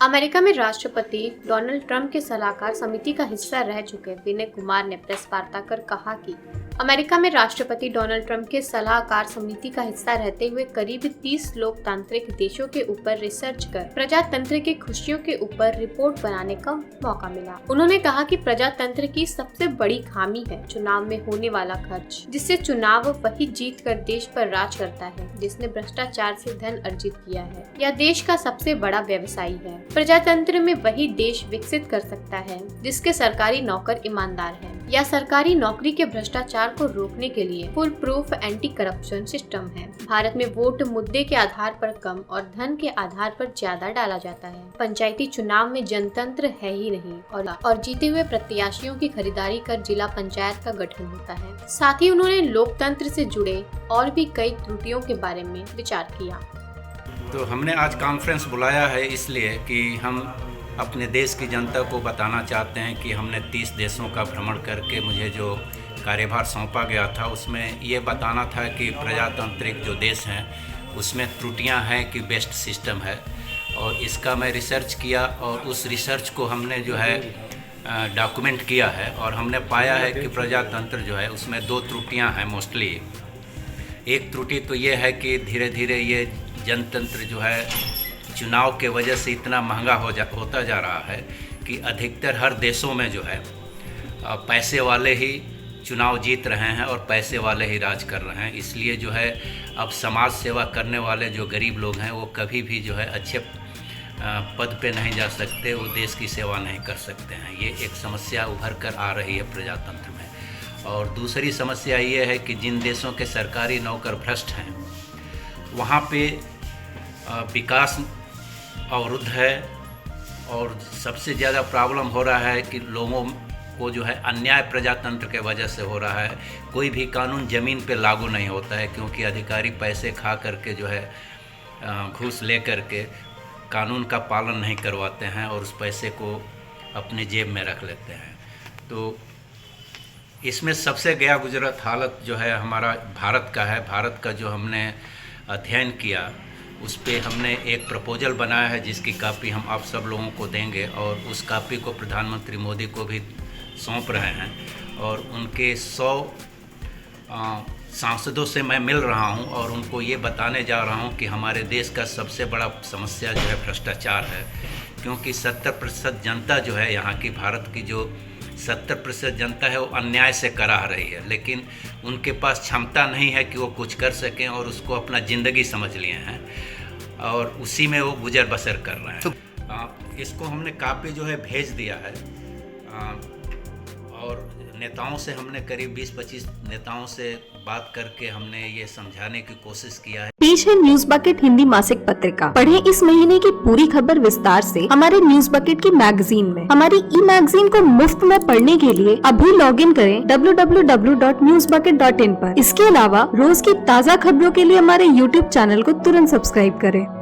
America में राष्ट्रपति Donald Trump के सलाहकार समिति का हिस्सा रह चुके विनय कुमार ने प्रेस वार्ता कर कहा कि अमेरिका में राष्ट्रपति डोनाल्ड ट्रंप के सलाहकार समिति का हिस्सा रहते हुए करीब 30 लोकतांत्रिक देशों के ऊपर रिसर्च कर प्रजातंत्र की खुशियों के ऊपर रिपोर्ट बनाने का मौका मिला। उन्होंने कहा कि प्रजातंत्र की सबसे बड़ी खामी है चुनाव में होने वाला खर्च, जिससे चुनाव वही जीत कर देश पर राज करता है जिसने भ्रष्टाचार से धन अर्जित किया है या देश का सबसे बड़ा व्यवसायी है। प्रजातंत्र में वही देश विकसित कर सकता है जिसके सरकारी नौकर ईमानदार है या सरकारी नौकरी के भ्रष्टाचार को रोकने के लिए full proof anti corruption system है। भारत में वोट मुद्दे के आधार पर कम और धन के आधार पर ज्यादा डाला जाता है। पंचायती चुनाव में जनतंत्र है ही नहीं और जीते हुए प्रत्याशियों की खरीदारी कर जिला पंचायत का गठन होता है। साथ ही उन्होंने लोकतंत्र से जुड़े और भी कई त्रुटियों के बारे में विचार किया। तो हमने आज कॉन्फ्रेंस बुलाया है इसलिए कि हम अपने देश की जनता को बताना चाहते हैं कि हमने 30 देशों का भ्रमण करके मुझे जो कार्यभार सौंपा गया था उसमें ये बताना था कि प्रजातांत्रिक जो देश हैं उसमें त्रुटियां हैं कि बेस्ट सिस्टम है, और इसका मैं रिसर्च किया और उस रिसर्च को हमने जो है डॉक्यूमेंट किया है और हमने पाया है कि प्रजातंत्र जो है उसमें 2 त्रुटियां हैं मोस्टली। एक त्रुटि तो ये है कि धीरे धीरे ये जनतंत्र जो है चुनाव के वजह से इतना महंगा होता जा रहा है कि अधिकतर हर देशों में जो है पैसे वाले ही चुनाव जीत रहे हैं और पैसे वाले ही राज कर रहे हैं। इसलिए जो है अब समाज सेवा करने वाले जो गरीब लोग हैं वो कभी भी जो है अच्छे पद पे नहीं जा सकते, वो देश की सेवा नहीं कर सकते हैं। ये एक समस्या उभर कर आ रही है प्रजातंत्र में। और दूसरी समस्या ये है कि जिन देशों के सरकारी नौकर भ्रष्ट हैं वहाँ पे विकास अवरुद्ध है, और सबसे ज़्यादा प्रॉब्लम हो रहा है कि लोगों को जो है अन्याय प्रजातंत्र के वजह से हो रहा है। कोई भी कानून ज़मीन पे लागू नहीं होता है क्योंकि अधिकारी पैसे खा करके जो है घूस ले करके कानून का पालन नहीं करवाते हैं और उस पैसे को अपने जेब में रख लेते हैं। तो इसमें सबसे गया गुजरत हालत जो है हमारा भारत का है। भारत का जो हमने अध्ययन किया उस पे हमने एक प्रपोजल बनाया है जिसकी कापी हम आप सब लोगों को देंगे, और उस कापी को प्रधानमंत्री मोदी को भी सौंप रहे हैं। और उनके 100 सांसदों से मैं मिल रहा हूं और उनको ये बताने जा रहा हूं कि हमारे देश का सबसे बड़ा समस्या जो है भ्रष्टाचार है, क्योंकि 70% जनता जो है यहाँ की भारत की जो 70% जनता है वो अन्याय से कराह रही है, लेकिन उनके पास क्षमता नहीं है कि वो कुछ कर सकें और उसको अपना ज़िंदगी समझ लिए हैं और उसी में वो गुजर बसर कर रहे हैं। इसको हमने कापी जो है भेज दिया है और नेताओं से हमने करीब 20-25 नेताओं से बात करके हमने ये समझाने की कोशिश किया है। पेश है न्यूज बकेट हिंदी मासिक पत्रिका। पढ़ें इस महीने की पूरी खबर विस्तार से हमारे न्यूज बकेट की मैगजीन में। हमारी ई मैगजीन को मुफ्त में पढ़ने के लिए अभी लॉगिन करें www.newsbucket.in पर। इसके अलावा रोज की ताज़ा खबरों के लिए हमारे YouTube चैनल को तुरंत सब्सक्राइब करें।